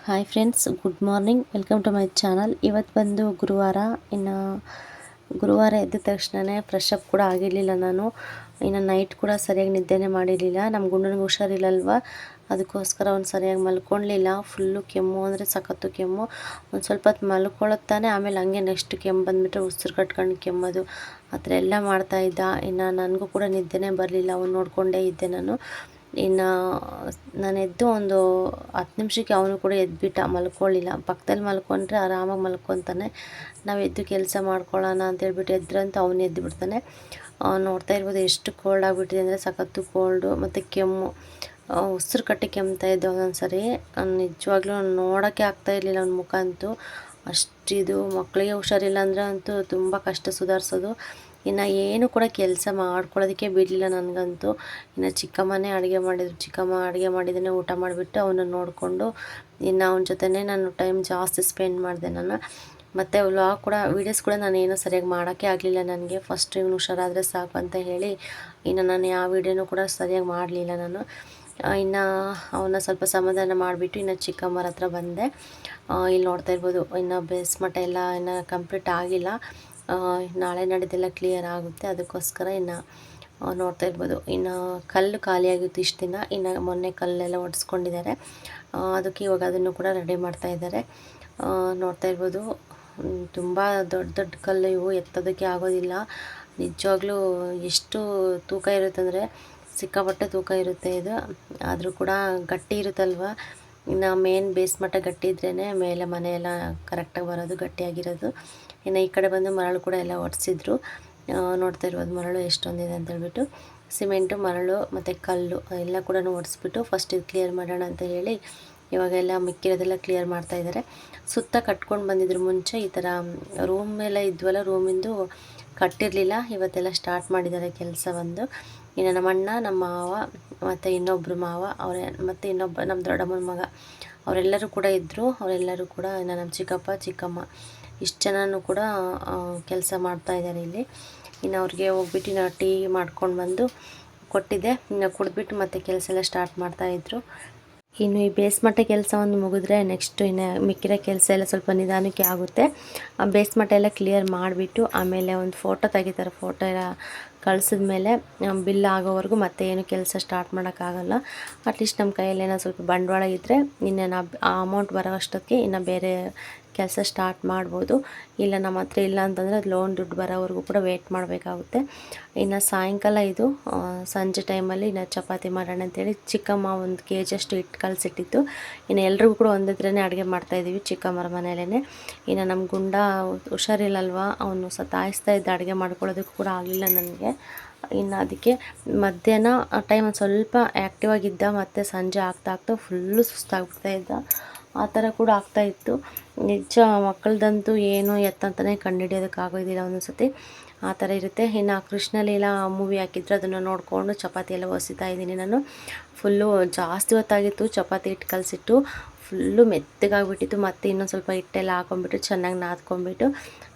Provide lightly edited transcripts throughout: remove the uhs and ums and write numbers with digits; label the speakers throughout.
Speaker 1: Hi friends, good morning. Welcome to my channel. ಇವತ್ತು ಬಂದು ಗುರುವಾರ. ಇನ್ನು ಗುರುವಾರ ಎದ್ದ ತಕ್ಷಣವೇ ಫ್ರೆಶ್ ಅಪ್ ಕೂಡ ಆಗಿರಲಿಲ್ಲ ನಾನು. ಇನ್ನು ನೈಟ್ ಕೂಡ ಸರಿಯಾಗಿ ನಿದ್ದೆನೇ ಮಾಡಿರಲಿಲ್ಲ. ನಮ್ಮ ಗುಂಡನಿಗೆ ಹುಷಾರಿಲ್ಲಲ್ವ, ಅದಕ್ಕೋಸ್ಕರ ಅವ್ನು ಸರಿಯಾಗಿ ಮಲ್ಕೊಳ್ಲಿಲ್ಲ. ಫುಲ್ಲು ಕೆಮ್ಮು ಅಂದರೆ ಸಖತ್ತು ಕೆಮ್ಮು. ಒಂದು ಸ್ವಲ್ಪ ಹೊತ್ತು ಮಲ್ಕೊಳ್ಳುತ್ತಾನೆ, ಆಮೇಲೆ ಹಂಗೆ ನೆಕ್ಸ್ಟ್ ಕೆಮ್ಮು ಬಂದುಬಿಟ್ರೆ ಉಸಿರು ಕಟ್ಕೊಂಡು ಕೆಮ್ಮೋದು ಆ ಥರ ಎಲ್ಲ ಮಾಡ್ತಾಯಿದ್ದ. ಇನ್ನು ನನಗೂ ಕೂಡ ನಿದ್ದೆನೇ ಬರಲಿಲ್ಲ, ಅವ್ನು ನೋಡಿಕೊಂಡೇ ಇದ್ದೆ ನಾನು. ಇನ್ನು ನಾನು ಎದ್ದು ಒಂದು 10 ನಿಮಿಷಕ್ಕೆ ಅವನು ಕೂಡ ಎದ್ದುಬಿಟ್ಟ, ಮಲ್ಕೊಳ್ಳಿಲ್ಲ. ಪಕ್ಕದಲ್ಲಿ ಮಲ್ಕೊಂಡ್ರೆ ಆರಾಮಾಗಿ ಮಲ್ಕೊತಾನೆ. ನಾವು ಎದ್ದು ಕೆಲಸ ಮಾಡ್ಕೊಳ್ಳೋಣ ಅಂತೇಳ್ಬಿಟ್ಟು ಎದ್ರಂತ ಅವನು ಎದ್ದು ಬಿಡ್ತಾನೆ. ನೋಡ್ತಾ ಇರ್ಬೋದು ಎಷ್ಟು ಕೋಲ್ಡ್ ಆಗಿಬಿಟ್ಟಿದೆ ಅಂದರೆ ಸಖತ್ತು ಕೋಲ್ಡು ಮತ್ತು ಕೆಮ್ಮು. ಉಸಿರು ಕಟ್ಟಿ ಕೆಮ್ತಾ ಇದ್ದ ಒಂದೊಂದು ಸರಿ. ನಿಜವಾಗ್ಲೂ ನೋಡೋಕ್ಕೆ ಆಗ್ತಾಯಿರಲಿಲ್ಲ ಅವ್ನ ಮುಖ ಅಂತೂ. ಅಷ್ಟಿದು. ಮಕ್ಕಳಿಗೆ ಹುಷಾರಿಲ್ಲ ಅಂದರೆ ಅಂತೂ ತುಂಬ ಕಷ್ಟ ಸುಧಾರಿಸೋದು. ಇನ್ನು ಏನು ಕೂಡ ಕೆಲಸ ಮಾಡ್ಕೊಳ್ಳೋದಕ್ಕೆ ಬಿಡಲಿಲ್ಲ ನನಗಂತೂ. ಇನ್ನು ಚಿಕ್ಕಮ್ಮನೇ ಅಡುಗೆ ಮಾಡಿದರು. ಚಿಕ್ಕಮ್ಮ ಅಡುಗೆ ಮಾಡಿದ್ದನ್ನೇ ಊಟ ಮಾಡಿಬಿಟ್ಟು ಅವನನ್ನು ನೋಡಿಕೊಂಡು ಇನ್ನು ಅವನ ಜೊತೆನೇ ನಾನು ಟೈಮ್ ಜಾಸ್ತಿ ಸ್ಪೆಂಡ್ ಮಾಡಿದೆ ನಾನು. ಮತ್ತು ವ್ಲಾಗ್ ಕೂಡ, ವೀಡಿಯೋಸ್ ಕೂಡ ನಾನೇನು ಸರಿಯಾಗಿ ಮಾಡೋಕ್ಕೆ ಆಗಲಿಲ್ಲ ನನಗೆ. ಫಸ್ಟ್ ಇವನು ಹುಷಾರಾದರೆ ಸಾಕು ಅಂತ ಹೇಳಿ ಇನ್ನು ನಾನು ಯಾವ ವೀಡಿಯೋನೂ ಕೂಡ ಸರಿಯಾಗಿ ಮಾಡಲಿಲ್ಲ ನಾನು. ಇನ್ನು ಅವನ್ನ ಸ್ವಲ್ಪ ಸಮಾಧಾನ ಮಾಡಿಬಿಟ್ಟು ಇನ್ನು ಚಿಕ್ಕಮ್ಮರ ಹತ್ರ ಬಂದೆ. ಇಲ್ಲಿ ನೋಡ್ತಾ ಇರ್ಬೋದು, ಇನ್ನು ಬೇಸ್ಮಠ ಎಲ್ಲ ಇನ್ನು ಕಂಪ್ಲೀಟ್ ಆಗಿಲ್ಲ. ನಾಳೆ ನಾಡಿದ್ದೆಲ್ಲ ಕ್ಲಿಯರ್ ಆಗುತ್ತೆ. ಅದಕ್ಕೋಸ್ಕರ ಇನ್ನು ನೋಡ್ತಾ ಇರ್ಬೋದು, ಇನ್ನು ಕಲ್ಲು ಖಾಲಿಯಾಗಿತ್ತು ಇಷ್ಟು ದಿನ. ಇನ್ನು ಮೊನ್ನೆ ಕಲ್ಲೆಲ್ಲ ಒಡಿಸ್ಕೊಂಡಿದ್ದಾರೆ. ಅದಕ್ಕೆ ಇವಾಗ ಅದನ್ನು ಕೂಡ ರೆಡಿ ಮಾಡ್ತಾ ಇದ್ದಾರೆ. ನೋಡ್ತಾ ಇರ್ಬೋದು, ತುಂಬ ದೊಡ್ಡ ದೊಡ್ಡ ಕಲ್ಲು ಇವು, ಎತ್ತೋದಕ್ಕೆ ಆಗೋದಿಲ್ಲ. ನಿಜವಾಗ್ಲೂ ಎಷ್ಟು ತೂಕ ಇರುತ್ತೆ ಅಂದರೆ ಸಿಕ್ಕಾಪಟ್ಟೆ ತೂಕ ಇರುತ್ತೆ ಇದು. ಆದರೂ ಕೂಡ ಗಟ್ಟಿ ಇರುತ್ತಲ್ವ. ಇನ್ನು ಮೇನ್ ಬೇಸ್ಮಠ ಗಟ್ಟಿ ಇದ್ರೇ ಮೇಲೆ ಮನೆಯೆಲ್ಲ ಕರೆಕ್ಟಾಗಿ ಬರೋದು, ಗಟ್ಟಿಯಾಗಿರೋದು. ಇನ್ನು ಈ ಕಡೆ ಬಂದು ಮರಳು ಕೂಡ ಎಲ್ಲ ಒಡಿಸಿದ್ರು. ನೋಡ್ತಾ ಇರ್ಬೋದು ಮರಳು ಎಷ್ಟೊಂದಿದೆ ಅಂತೇಳ್ಬಿಟ್ಟು. ಸಿಮೆಂಟು, ಮರಳು ಮತ್ತು ಕಲ್ಲು ಎಲ್ಲ ಕೂಡ ಒಡಿಸ್ಬಿಟ್ಟು ಫಸ್ಟ್ ಇದು ಕ್ಲಿಯರ್ ಮಾಡೋಣ ಅಂತ ಹೇಳಿ ಇವಾಗೆಲ್ಲ ಮಿಕ್ಕಿರೋದೆಲ್ಲ ಕ್ಲಿಯರ್ ಮಾಡ್ತಾಯಿದ್ದಾರೆ. ಸುತ್ತ ಕಟ್ಕೊಂಡು ಬಂದಿದ್ರು ಮುಂಚೆ. ಈ ಥರ ರೂಮ್ ಎಲ್ಲ ಇದ್ವಲ್ಲ, ರೂಮಿಂದು ಕಟ್ಟಿರಲಿಲ್ಲ. ಇವತ್ತೆಲ್ಲ ಸ್ಟಾರ್ಟ್ ಮಾಡಿದ್ದಾರೆ ಕೆಲಸ ಒಂದು. ಇನ್ನು ನಮ್ಮ ಅಣ್ಣ, ನಮ್ಮ ಮಾವ ಮತ್ತು ಇನ್ನೊಬ್ಬರು ಮಾವ ಅವರೇ, ಮತ್ತು ಇನ್ನೊಬ್ಬ ನಮ್ಮ ದೊಡ್ಡಮ್ಮನ ಮಗ, ಅವರೆಲ್ಲರೂ ಕೂಡ ಇದ್ದರು. ಅವರೆಲ್ಲರೂ ಕೂಡ ಇನ್ನು ನಮ್ಮ ಚಿಕ್ಕಪ್ಪ, ಚಿಕ್ಕಮ್ಮ ಇಷ್ಟು ಜನನೂ ಕೂಡ ಕೆಲಸ ಮಾಡ್ತಾಯಿದ್ದಾರೆ ಇಲ್ಲಿ. ಇನ್ನು ಅವ್ರಿಗೆ ಹೋಗ್ಬಿಟ್ಟು ಇನ್ನು ಟೀ ಮಾಡ್ಕೊಂಡು ಬಂದು ಕೊಟ್ಟಿದ್ದೆ. ಇನ್ನು ಕುಡಿದ್ಬಿಟ್ಟು ಮತ್ತೆ ಕೆಲಸ ಎಲ್ಲ ಸ್ಟಾರ್ಟ್ ಮಾಡ್ತಾಯಿದ್ರು. ಇನ್ನು ಈ ಬೇಸ್ಮಠ ಕೆಲಸ ಒಂದು ಮುಗಿದ್ರೆ ನೆಕ್ಸ್ಟು ಇನ್ನು ಮಿಕ್ಕಿರೋ ಕೆಲಸ ಎಲ್ಲ ಸ್ವಲ್ಪ ನಿಧಾನಕ್ಕೆ ಆಗುತ್ತೆ. ಆ ಬೇಸ್ಮಠ ಎಲ್ಲ ಕ್ಲಿಯರ್ ಮಾಡಿಬಿಟ್ಟು ಆಮೇಲೆ ಒಂದು ಫೋಟೋ ತೆಗಿತಾರೆ. ಫೋಟೋ ಎಲ್ಲ ಕಳಿಸಿದ ಮೇಲೆ ಬಿಲ್ ಆಗೋವರೆಗೂ ಮತ್ತೆ ಏನು ಕೆಲಸ ಸ್ಟಾರ್ಟ್ ಮಾಡೋಕ್ಕಾಗಲ್ಲ. ಅಟ್ಲೀಸ್ಟ್ ನಮ್ಮ ಕೈಯಲ್ಲಿ ಏನೋ ಸ್ವಲ್ಪ ಬಂಡವಾಳ ಇದ್ದರೆ ಇನ್ನೇನು ಆ ಅಮೌಂಟ್ ಬರೋ ಅಷ್ಟೊತ್ತಿಗೆ ಇನ್ನು ಬೇರೆ ಕೆಲಸ ಸ್ಟಾರ್ಟ್ ಮಾಡ್ಬೋದು. ಇಲ್ಲ ನಮ್ಮ ಹತ್ರ ಇಲ್ಲ ಅಂತಂದರೆ ಅದು ಲೋನ್ ದುಡ್ಡು ಬರೋವರೆಗೂ ಕೂಡ ವೆಯ್ಟ್ ಮಾಡಬೇಕಾಗುತ್ತೆ. ಇನ್ನು ಸಾಯಂಕಾಲ ಇದು ಸಂಜೆ ಟೈಮಲ್ಲಿ ಇನ್ನು ಚಪಾತಿ ಮಾಡೋಣ ಅಂತೇಳಿ ಚಿಕ್ಕಮ್ಮ 1 kg ಅಷ್ಟು ಹಿಟ್ಟು ಕಲಸಿಟ್ಟಿತ್ತು. ಇನ್ನು ಎಲ್ರಿಗೂ ಕೂಡ ಒಂದಿದ್ರೇ ಅಡುಗೆ ಮಾಡ್ತಾಯಿದ್ದೀವಿ ಚಿಕ್ಕಮ್ಮರ ಮನೆಯಲ್ಲೇ. ಇನ್ನು ನಮ್ಮ ಗುಂಡ ಹುಷಾರಿಲ್ಲಲ್ವ, ಅವನು ಸತಾಯಿಸ್ತಾ ಇದ್ದ, ಅಡುಗೆ ಮಾಡ್ಕೊಳ್ಳೋದಕ್ಕೂ ಕೂಡ ಆಗಲಿಲ್ಲ ನನಗೆ. ಇನ್ನು ಅದಕ್ಕೆ ಮಧ್ಯಾಹ್ನ ಟೈಮ್ ಒಂದು ಸ್ವಲ್ಪ ಆ್ಯಕ್ಟಿವ್ ಆಗಿದ್ದ, ಮತ್ತು ಸಂಜೆ ಆಗ್ತಾ ಫುಲ್ಲು ಸುಸ್ತಾಗ್ಬಿಡ್ತಾ ಇದ್ದ. ಆ ಥರ ಕೂಡ ಆಗ್ತಾಯಿತ್ತು. ನಿಜ ಮಕ್ಕಳದಂತೂ ಏನು ಎತ್ತಂತಲೇ ಕಂಡುಹಿಡಿಯೋದಕ್ಕಾಗೋದಿಲ್ಲ ಒಂದೊಂದು ಸತಿ. ಆ ಥರ ಇರುತ್ತೆ. ಇನ್ನು ಕೃಷ್ಣಲೀಲಾ ಮೂವಿ ಹಾಕಿದ್ರು, ಅದನ್ನು ನೋಡಿಕೊಂಡು ಚಪಾತಿ ಎಲ್ಲ ಒಸಿತಾ ಇದ್ದೀನಿ ನಾನು. ಫುಲ್ಲು ಜಾಸ್ತಿ ಹೊತ್ತಾಗಿತ್ತು ಚಪಾತಿ ಹಿಟ್ಟು ಕಲಸಿಟ್ಟು. ಫುಲ್ಲು ಮೆತ್ತಗಾಗ್ಬಿಟ್ಟಿತ್ತು. ಮತ್ತು ಇನ್ನೊಂದು ಸ್ವಲ್ಪ ಹಿಟ್ಟೆಲ್ಲ ಹಾಕೊಂಡ್ಬಿಟ್ಟು ಚೆನ್ನಾಗಿ ನಾದ್ಕೊಂಡ್ಬಿಟ್ಟು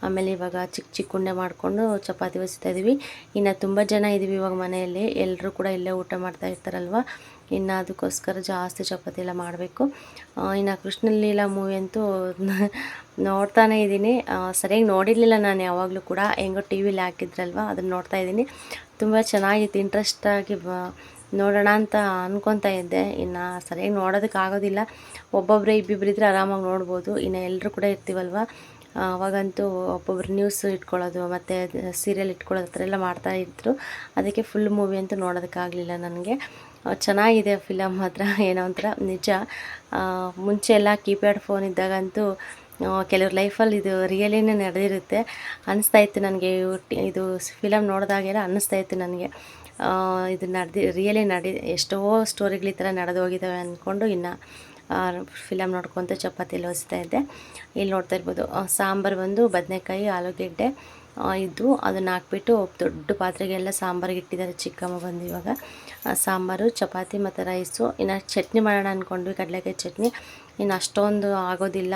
Speaker 1: ಆಮೇಲೆ ಇವಾಗ ಚಿಕ್ಕ ಚಿಕ್ಕ ಉಂಡೆ ಮಾಡಿಕೊಂಡು ಚಪಾತಿ ಒಸಿತಾ ಇದ್ದೀವಿ. ಇನ್ನು ತುಂಬ ಜನ ಇದ್ದೀವಿ ಇವಾಗ ಮನೆಯಲ್ಲಿ, ಎಲ್ಲರೂ ಕೂಡ ಇಲ್ಲೇ ಊಟ ಮಾಡ್ತಾ ಇರ್ತಾರಲ್ವ. ಇನ್ನು ಅದಕ್ಕೋಸ್ಕರ ಜಾಸ್ತಿ ಚಪಾತಿ ಎಲ್ಲ ಮಾಡಬೇಕು. ಇನ್ನು ಕೃಷ್ಣಲೀಲಾ ಮೂವಿ ಅಂತೂ ನೋಡ್ತಾನೇ ಇದ್ದೀನಿ. ಸರಿಯಾಗಿ ನೋಡಿರಲಿಲ್ಲ ನಾನು ಯಾವಾಗಲೂ ಕೂಡ, ಹೆಂಗೋ ಟಿ ವಿಲಿ ಹಾಕಿದ್ರಲ್ವ ಅದನ್ನು ನೋಡ್ತಾ ಇದ್ದೀನಿ. ತುಂಬ ಚೆನ್ನಾಗಿತ್ತು, ಇಂಟ್ರೆಸ್ಟಾಗಿ ನೋಡೋಣ ಅಂತ ಅಂದ್ಕೊತಾ ಇದ್ದೆ. ಇನ್ನು ಸರಿಯಾಗಿ ನೋಡೋದಕ್ಕಾಗೋದಿಲ್ಲ. ಒಬ್ಬೊಬ್ಬರೇ ಇಬ್ಬಿಬ್ಬರಿದ್ರೆ ಆರಾಮಾಗಿ ನೋಡ್ಬೋದು. ಇನ್ನು ಎಲ್ಲರೂ ಕೂಡ ಇರ್ತೀವಲ್ವ, ಅವಾಗಂತೂ ಒಬ್ಬೊಬ್ರು ನ್ಯೂಸ್ ಇಟ್ಕೊಳ್ಳೋದು ಮತ್ತು ಸೀರಿಯಲ್ ಇಟ್ಕೊಳ್ಳೋದು ಆ ಥರ ಎಲ್ಲ ಮಾಡ್ತಾಯಿದ್ರು. ಅದಕ್ಕೆ ಫುಲ್ ಮೂವಿ ಅಂತೂ ನೋಡೋದಕ್ಕಾಗಲಿಲ್ಲ ನನಗೆ. ಚೆನ್ನಾಗಿದೆ ಫಿಲಮ್ ಮಾತ್ರ, ಏನೋ ಒಂಥರ ನಿಜ. ಮುಂಚೆ ಎಲ್ಲ ಕೀಪ್ಯಾಡ್ ಫೋನ್ ಇದ್ದಾಗಂತೂ ಕೆಲವ್ರ ಲೈಫಲ್ಲಿ ಇದು ರಿಯಲಿನೇ ನಡೆದಿರುತ್ತೆ ಅನ್ನಿಸ್ತಾಯಿತ್ತು ನನಗೆ. ಇದು ಫಿಲಮ್ ನೋಡಿದಾಗೆಲ್ಲ ಅನ್ನಿಸ್ತಾಯಿತ್ತು ನನಗೆ, ಇದು ರಿಯಲಿ ಎಷ್ಟೋ ಸ್ಟೋರಿಗಳು ಈ ಥರ ನಡೆದು ಹೋಗಿದ್ದಾವೆ ಅಂದ್ಕೊಂಡು ಇನ್ನು ಫಿಲಮ್ ನೋಡ್ಕೊತ ಚಪಾತಿಯಲ್ಲಿ ಒಸಿತಾ ಇದ್ದೆ. ಇಲ್ಲಿ ನೋಡ್ತಾ ಇರ್ಬೋದು, ಸಾಂಬಾರು ಬಂದು ಬದನೆಕಾಯಿ, ಆಲೂಗೆಡ್ಡೆ ಇದ್ದು ಅದನ್ನು ಹಾಕ್ಬಿಟ್ಟು ದೊಡ್ಡ ಪಾತ್ರೆಗೆಲ್ಲ ಸಾಂಬಾರಿಗೆ ಇಟ್ಟಿದ್ದಾರೆ ಚಿಕ್ಕಮ್ಮ ಬಂದು. ಇವಾಗ ಸಾಂಬಾರು, ಚಪಾತಿ ಮತ್ತು ರೈಸು. ಇನ್ನು ಚಟ್ನಿ ಮಾಡೋಣ ಅಂದ್ಕೊಂಡ್ವಿ, ಕಡಲೆಕಾಯಿ ಚಟ್ನಿ. ಇನ್ನು ಅಷ್ಟೊಂದು ಆಗೋದಿಲ್ಲ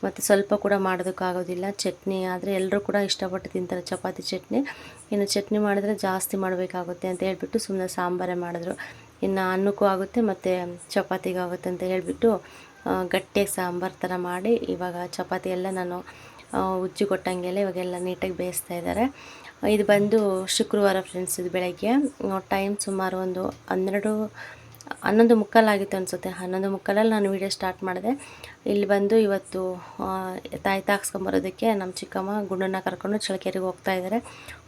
Speaker 1: ಮತ್ತು ಸ್ವಲ್ಪ ಕೂಡ ಮಾಡೋದಕ್ಕಾಗೋದಿಲ್ಲ. ಚಟ್ನಿ ಆದರೆ ಎಲ್ಲರೂ ಕೂಡ ಇಷ್ಟಪಟ್ಟು ತಿಂತಾರೆ ಚಪಾತಿ ಚಟ್ನಿ. ಇನ್ನು ಚಟ್ನಿ ಮಾಡಿದ್ರೆ ಜಾಸ್ತಿ ಮಾಡಬೇಕಾಗುತ್ತೆ ಅಂತ ಹೇಳ್ಬಿಟ್ಟು ಸುಮ್ಮನೆ ಸಾಂಬಾರೇ ಮಾಡಿದ್ರು. ಇನ್ನು ಅನ್ನಕ್ಕೂ ಆಗುತ್ತೆ ಮತ್ತು ಚಪಾತಿಗೂ ಆಗುತ್ತೆ ಅಂತ ಹೇಳಿಬಿಟ್ಟು ಗಟ್ಟಿಯಾಗಿ ಸಾಂಬಾರು ಥರ ಮಾಡಿ ಇವಾಗ ಚಪಾತಿ ಎಲ್ಲ ನಾನು ಉಜ್ಜಿ ಕೊಟ್ಟಂಗೆಲ್ಲ ಇವಾಗೆಲ್ಲ ನೀಟಾಗಿ ಬೇಯಿಸ್ತಾ ಇದ್ದಾರೆ. ಇದು ಬಂದು ಶುಕ್ರವಾರ ಫ್ರೆಂಡ್ಸ್. ಇದು ಬೆಳಗ್ಗೆ ಟೈಮ್ ಸುಮಾರು ಒಂದು 11:15 ಆಗಿತ್ತು ಅನಿಸುತ್ತೆ. 11:15 ನಾನು ವೀಡಿಯೋ ಸ್ಟಾರ್ಟ್ ಮಾಡಿದೆ. ಇಲ್ಲಿ ಬಂದು ಇವತ್ತು ತಾಯ್ತ ಹಾಕ್ಸ್ಕೊಂಬರೋದಕ್ಕೆ ನಮ್ಮ ಚಿಕ್ಕಮ್ಮ ಗುಂಡನ್ನ ಕರ್ಕೊಂಡು ಚಳ್ಳಕೆರೆಗೆ ಹೋಗ್ತಾ ಇದ್ದಾರೆ.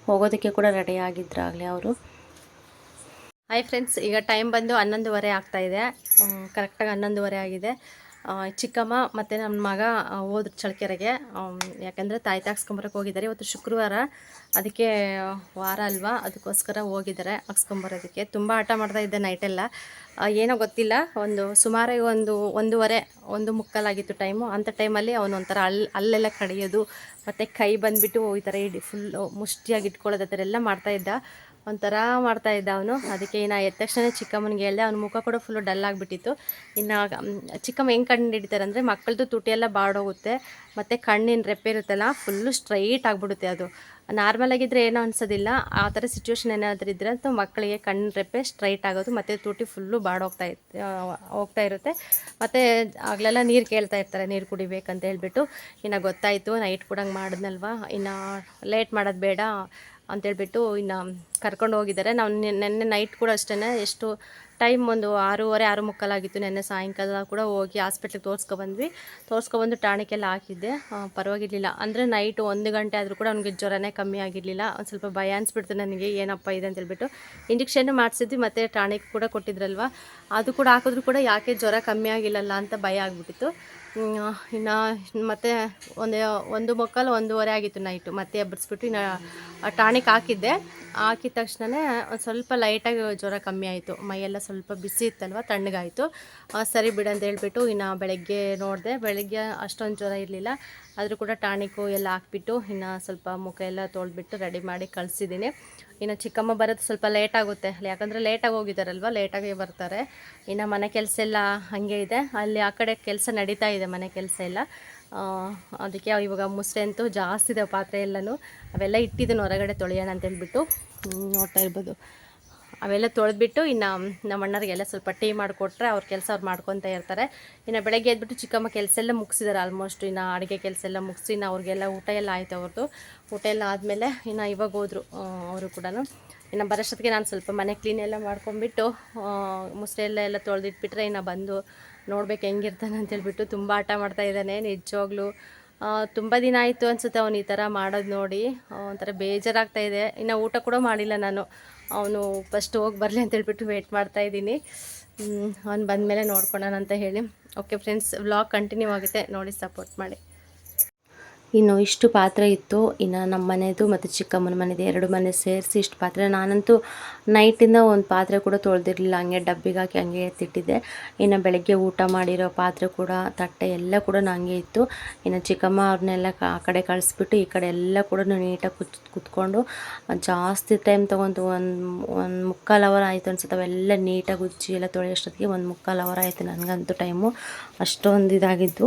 Speaker 1: ಹೋಗೋದಕ್ಕೆ ಕೂಡ ರೆಡಿ ಆಗಿದ್ರು ಆಗಲೇ ಅವರು. ಹಾಯ್ ಫ್ರೆಂಡ್ಸ್, ಈಗ ಟೈಮ್ ಬಂದು 11:15 ಆಗ್ತಾಯಿದೆ. ಕರೆಕ್ಟಾಗಿ 11:15 ಆಗಿದೆ. ಚಿಕ್ಕಮ್ಮ ಮತ್ತು ನನ್ನ ಮಗ ಹೋದ್ರು ಚಳ್ಳಕೆರೆಗೆ. ಯಾಕಂದರೆ ತಾಯ್ತ ಹಾಕ್ಸ್ಕೊಂಬರಕ್ಕೆ ಹೋಗಿದ್ದಾರೆ. ಇವತ್ತು ಶುಕ್ರವಾರ, ಅದಕ್ಕೆ ವಾರ ಅಲ್ವಾ, ಅದಕ್ಕೋಸ್ಕರ ಹೋಗಿದ್ದಾರೆ ಹಾಕ್ಸ್ಕೊಂಬರೋದಕ್ಕೆ. ತುಂಬ ಆಟ ಮಾಡ್ತಾಯಿದ್ದೆ ನೈಟೆಲ್ಲ. ಏನೋ ಗೊತ್ತಿಲ್ಲ, ಸುಮಾರಾಗಿ 1:15 ಆಗಿತ್ತು ಟೈಮು. ಅಂಥ ಟೈಮಲ್ಲಿ ಅವನು ಒಂಥರ ಅಲ್ಲೆಲ್ಲ ಕಡಿಯೋದು ಮತ್ತು ಕೈ ಬಂದುಬಿಟ್ಟು ಈ ಥರ ಫುಲ್ಲು ಮುಷ್ಟಿಯಾಗಿ ಇಟ್ಕೊಳ್ಳೋದು ಆ ಥರ ಎಲ್ಲ ಮಾಡ್ತಾಯಿದ್ದ. ಒಂಥರ ಮಾಡ್ತಾಯಿದ್ದ ಅವನು. ಅದಕ್ಕೆ ಇನ್ನು ಎದ್ದ ತಕ್ಷಣ ಚಿಕ್ಕಮ್ಮನಿಗೆ ಹೇಳಿದೆ. ಅವ್ನ ಮುಖ ಕೂಡ ಫುಲ್ಲು ಡಲ್ ಆಗಿಬಿಟ್ಟಿತ್ತು. ಇನ್ನು ಚಿಕ್ಕಮ್ಮ ಹೆಂಗೆ ಕಣ್ಣು ಹಿಡಿತಾರೆ ಅಂದರೆ, ಮಕ್ಕಳದು ತುಟಿ ಎಲ್ಲ ಬಾಡೋಗುತ್ತೆ ಮತ್ತು ಕಣ್ಣಿನ ರೆಪ್ಪೆ ಇರುತ್ತಲ್ಲ ಫುಲ್ಲು ಸ್ಟ್ರೈಟ್ ಆಗಿಬಿಡುತ್ತೆ. ಅದು ನಾರ್ಮಲಾಗಿದ್ದರೆ ಏನೋ ಅನಿಸೋದಿಲ್ಲ. ಆ ಥರ ಸಿಚುವೇಶನ್ ಏನಾದರೂ ಇದ್ದರೆ ಅಂತೂ ಮಕ್ಕಳಿಗೆ ಕಣ್ಣು ರೆಪ್ಪೆ ಸ್ಟ್ರೈಟ್ ಆಗೋದು ಮತ್ತು ತುಟಿ ಫುಲ್ಲು ಹೋಗ್ತಾ ಇರುತ್ತೆ. ಮತ್ತು ಆಗಲೆಲ್ಲ ನೀರು ಕೇಳ್ತಾ ಇರ್ತಾರೆ, ನೀರು ಕುಡಿಬೇಕಂತ ಹೇಳ್ಬಿಟ್ಟು. ಇನ್ನು ಗೊತ್ತಾಯಿತು, ನೈಟ್ ಕೂಡ ಹಂಗೆ ಮಾಡಿದ್ನಲ್ವ, ಇನ್ನು ಲೇಟ್ ಮಾಡೋದು ಬೇಡ ಅಂತೇಳ್ಬಿಟ್ಟು ಇನ್ನು ಕರ್ಕೊಂಡು ಹೋಗಿದ್ದಾರೆ. ನಾವು ನೆನ್ನೆ ನೈಟ್ ಕೂಡ ಅಷ್ಟೇ, ಎಷ್ಟು ಟೈಮ್ ಒಂದು 6:30 ಆಗಿತ್ತು. ನೆನ್ನೆ ಸಾಯಂಕಾಲ ಕೂಡ ಹೋಗಿ ಹಾಸ್ಪಿಟ್ಲಿಗೆ ತೋರಿಸ್ಕೊಬಂದು ಟಾಣಿಕೆಲ್ಲ ಹಾಕಿದ್ದೆ. ಪರವಾಗಿರಲಿಲ್ಲ. ಅಂದರೆ ನೈಟು 1 ಗಂಟೆ ಆದರೂ ಕೂಡ ಅವ್ನಿಗೆ ಜ್ವರನೇ ಕಮ್ಮಿ ಆಗಿರಲಿಲ್ಲ. ಒಂದು ಸ್ವಲ್ಪ ಭಯ ಅನಿಸ್ಬಿಡ್ತು ನನಗೆ, ಏನಪ್ಪ ಇದೆ ಅಂತೇಳ್ಬಿಟ್ಟು. ಇಂಜೆಕ್ಷನ್ನು ಮಾಡಿಸಿದ್ವಿ ಮತ್ತು ಟಾಣಿಕ್ ಕೂಡ ಕೊಟ್ಟಿದ್ರಲ್ವ, ಅದು ಕೂಡ ಹಾಕಿದ್ರು ಕೂಡ ಯಾಕೆ ಜ್ವರ ಕಮ್ಮಿ ಆಗಿಲ್ಲಲ್ಲ ಅಂತ ಭಯ ಆಗಿಬಿಟ್ಟಿತ್ತು. ಇನ್ನು ಮತ್ತೆ 1:15, 1:15 ಆಗಿತ್ತು ನೈಟು. ಮತ್ತೆ ಎಬ್ಬರಿಸ್ಬಿಟ್ಟು ಇನ್ನು ಟಾಣಿಕ್ ಹಾಕಿದ್ದೆ. ಹಾಕಿದ ತಕ್ಷಣವೇ ಒಂದು ಸ್ವಲ್ಪ ಲೈಟಾಗಿ ಜ್ವರ ಕಮ್ಮಿ ಆಯಿತು. ಮೈಯೆಲ್ಲ ಸ್ವಲ್ಪ ಬಿಸಿ ಇತ್ತಲ್ವ, ತಣ್ಣಗಾಯಿತು. ಸರಿ ಬಿಡು ಅಂತ ಹೇಳ್ಬಿಟ್ಟು ಇನ್ನು ಬೆಳಗ್ಗೆ ನೋಡಿದೆ. ಬೆಳಗ್ಗೆ ಅಷ್ಟೊಂದು ಜ್ವರ ಇರಲಿಲ್ಲ. ಆದರೂ ಕೂಡ ಟಾಣಿಕು ಎಲ್ಲ ಹಾಕ್ಬಿಟ್ಟು ಇನ್ನು ಸ್ವಲ್ಪ ಮುಖ ಎಲ್ಲ ತೊಳೆದ್ಬಿಟ್ಟು ರೆಡಿ ಮಾಡಿ ಕಳಿಸಿದ್ದೀನಿ. ಇನ್ನು ಚಿಕ್ಕಮ್ಮ ಬರೋದು ಸ್ವಲ್ಪ ಲೇಟ್ ಆಗುತ್ತೆ, ಯಾಕಂದರೆ ಲೇಟಾಗಿ ಹೋಗಿದ್ದಾರಲ್ವ, ಲೇಟಾಗಿ ಬರ್ತಾರೆ. ಇನ್ನು ಮನೆ ಕೆಲಸ ಎಲ್ಲ ಹಾಗೆ ಇದೆ. ಅಲ್ಲಿ ಆ ಕಡೆ ಕೆಲಸ ನಡೀತಾ ಇದೆ, ಮನೆ ಕೆಲಸ ಎಲ್ಲ. ಅದಕ್ಕೆ ಇವಾಗ ಮುಸ್ರೆ ಅಂತೂ ಜಾಸ್ತಿ ಇದೆ, ಪಾತ್ರೆ ಎಲ್ಲನೂ ಅವೆಲ್ಲ ಇಟ್ಟಿದ್ದೀನಿ ಹೊರಗಡೆ ತೊಳೆಯೋಣ ಅಂತ ಹೇಳ್ಬಿಟ್ಟು. ನೋಡ್ತಾ ಇರ್ಬೋದು, ಅವೆಲ್ಲ ತೊಳೆದ್ಬಿಟ್ಟು ಇನ್ನು ನಮ್ಮ ಅಣ್ಣರಿಗೆಲ್ಲ ಸ್ವಲ್ಪ ಟೀ ಮಾಡಿಕೊಟ್ರೆ ಅವ್ರ ಕೆಲಸ ಅವ್ರು ಮಾಡ್ಕೊತಾ ಇರ್ತಾರೆ. ಇನ್ನು ಬೆಳಗ್ಗೆ ಎದ್ಬಿಟ್ಟು ಚಿಕ್ಕಮ್ಮ ಕೆಲಸ ಎಲ್ಲ ಮುಗಿಸಿದ್ದಾರೆ ಆಲ್ಮೋಸ್ಟ್. ಇನ್ನು ಅಡುಗೆ ಕೆಲಸ ಎಲ್ಲ ಮುಗಿಸಿ ಇನ್ನು ಅವ್ರಿಗೆಲ್ಲ ಊಟ ಎಲ್ಲ ಆಯಿತು ಅವ್ರದ್ದು. ಊಟ ಎಲ್ಲ ಆದಮೇಲೆ ಇನ್ನು ಇವಾಗ ಹೋದರು ಅವರು ಕೂಡ. ಇನ್ನು ಬರೋಷ್ಟೊತ್ತಿಗೆ ನಾನು ಸ್ವಲ್ಪ ಮನೆ ಕ್ಲೀನ್ ಎಲ್ಲ ಮಾಡ್ಕೊಂಡ್ಬಿಟ್ಟು ಮುಸ್ರೆ ಎಲ್ಲ ತೊಳೆದಿಟ್ಬಿಟ್ರೆ ಇನ್ನು ಬಂದು ನೋಡ್ಬೇಕು ಹೆಂಗಿರ್ತಾನೆ ಅಂತೇಳ್ಬಿಟ್ಟು. ತುಂಬ ಆಟ ಮಾಡ್ತಾಯಿದ್ದಾನೆ ನಿಜವಾಗ್ಲೂ. ತುಂಬ ದಿನ ಆಯಿತು ಅನಿಸುತ್ತೆ ಅವ್ನು ಈ ಥರ ಮಾಡೋದು ನೋಡಿ. ಒಂಥರ ಬೇಜಾರಾಗ್ತಾಯಿದೆ. ಇನ್ನು ಊಟ ಕೂಡ ಮಾಡಿಲ್ಲ ನಾನು. ಅವನು ಫಸ್ಟ್ ಹೋಗಿ ಬರಲಿ ಅಂತೇಳ್ಬಿಟ್ಟು ವೆಯ್ಟ್ ಮಾಡ್ತಾಯಿದ್ದೀನಿ. ಅವ್ನು ಬಂದಮೇಲೆ ನೋಡ್ಕೊಳ್ಳೋಣ ಅಂತ ಹೇಳಿ. ಓಕೆ ಫ್ರೆಂಡ್ಸ್, ವ್ಲಾಗ್ ಕಂಟಿನ್ಯೂ ಆಗುತ್ತೆ, ನೋಡಿ ಸಪೋರ್ಟ್ ಮಾಡಿ. ಇನ್ನು ಇಷ್ಟು ಪಾತ್ರೆ ಇತ್ತು. ಇನ್ನು ನಮ್ಮ ಮನೆಯದು ಮತ್ತು ಚಿಕ್ಕಮ್ಮನ ಮನೆಯದು 2 ಮನೆ ಸೇರಿಸಿ ಇಷ್ಟು ಪಾತ್ರೆ. ನಾನಂತೂ ನೈಟಿಂದ ಒಂದು ಪಾತ್ರೆ ಕೂಡ ತೊಳೆದಿರಲಿಲ್ಲ, ಹಂಗೆ ಡಬ್ಬಿಗೆ ಹಾಕಿ ಹಂಗೆ ಎತ್ತಿಟ್ಟಿದ್ದೆ. ಇನ್ನು ಬೆಳಗ್ಗೆ ಊಟ ಮಾಡಿರೋ ಪಾತ್ರೆ ಕೂಡ, ತಟ್ಟೆ ಎಲ್ಲ ಕೂಡ ಹಂಗೆ ಇತ್ತು. ಇನ್ನು ಚಿಕ್ಕಮ್ಮ ಅವ್ರನ್ನೆಲ್ಲ ಆ ಕಡೆ ಕಳಿಸ್ಬಿಟ್ಟು ಈ ಕಡೆ ಎಲ್ಲ ಕೂಡ ನೀಟಾಗಿ ಕುತ್ಕೊಂಡು ಜಾಸ್ತಿ ಟೈಮ್ ತೊಗೊಂಡು ಒಂದು 3/4 ಅವರ್ ಆಯಿತು ಅನ್ಸುತ್ತೆ. ಅವೆಲ್ಲ ನೀಟಾಗಿ ಉಜ್ಜಿ ಎಲ್ಲ ತೊಳೆಯೋಷ್ಟೊತ್ತಿಗೆ 1/4 ಅವರ್ ಆಯಿತು ನನಗಂತೂ ಟೈಮು. ಅಷ್ಟೊಂದು ಇದಾಗಿದ್ದು.